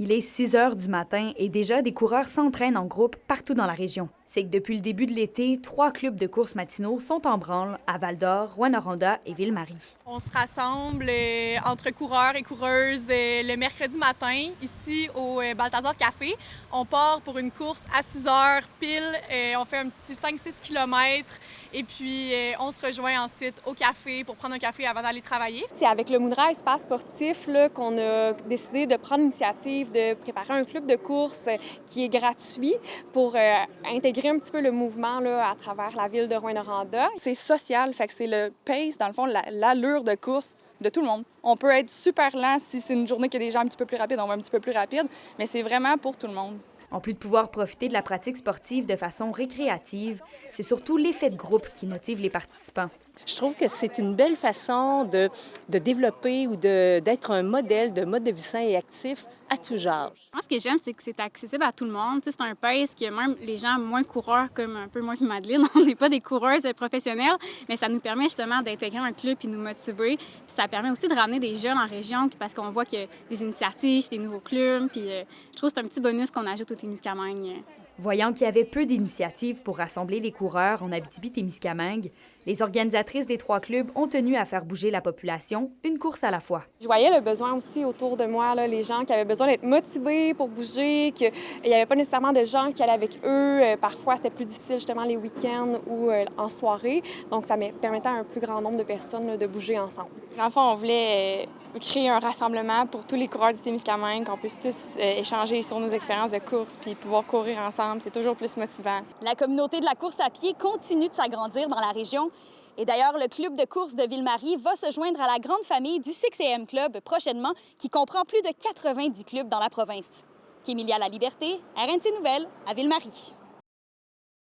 Il est 6 heures du matin et déjà des coureurs s'entraînent en groupe partout dans la région. C'est que depuis le début de l'été, 3 clubs de course matinaux sont en branle à Val-d'Or, Rouyn-Noranda et Ville-Marie. On se rassemble entre coureurs et coureuses le mercredi matin ici au Balthazar Café. On part pour une course à 6 heures pile. On fait un petit 5-6 km et puis on se rejoint ensuite au café pour prendre un café avant d'aller travailler. C'est avec le Moudra Espace sportif qu'on a décidé de prendre l'initiative de préparer un club de course qui est gratuit pour intégrer un petit peu le mouvement à travers la ville de Rouyn-Noranda. C'est social, fait que c'est le pace, dans le fond, l'allure de course de tout le monde. On peut être super lent si c'est une journée qui a des gens un petit peu plus rapides, on va un petit peu plus rapide, mais c'est vraiment pour tout le monde. En plus de pouvoir profiter de la pratique sportive de façon récréative, c'est surtout l'effet de groupe qui motive les participants. Je trouve que c'est une belle façon de développer ou d'être un modèle de mode de vie sain et actif à tout genre. Moi, ce que j'aime, c'est que c'est accessible à tout le monde. C'est un pace que même les gens moins coureurs, comme un peu moi et Madeleine, on n'est pas des coureuses professionnelles, mais ça nous permet justement d'intégrer un club et nous motiver. Puis ça permet aussi de ramener des jeunes en région parce qu'on voit qu'il y a des initiatives, des nouveaux clubs. Puis je trouve que c'est un petit bonus qu'on ajoute au Témiscamingue. Voyant qu'il y avait peu d'initiatives pour rassembler les coureurs en Abitibi-Témiscamingue, les organisatrices des 3 clubs ont tenu à faire bouger la population, une course à la fois. Je voyais le besoin aussi autour de moi, les gens qui avaient besoin d'être motivés pour bouger, qu'il n'y avait pas nécessairement de gens qui allaient avec eux. Parfois, c'était plus difficile justement les week-ends ou en soirée. Donc, ça permettait à un plus grand nombre de personnes de bouger ensemble. Dans le fond, on voulait créer un rassemblement pour tous les coureurs du Témiscamingue, qu'on puisse tous échanger sur nos expériences de course puis pouvoir courir ensemble. C'est toujours plus motivant. La communauté de la course à pied continue de s'agrandir dans la région. Et d'ailleurs, le club de course de Ville-Marie va se joindre à la grande famille du 6AM Club prochainement, qui comprend plus de 90 clubs dans la province. Kémilia La Liberté, RNC Nouvelles, à Ville-Marie.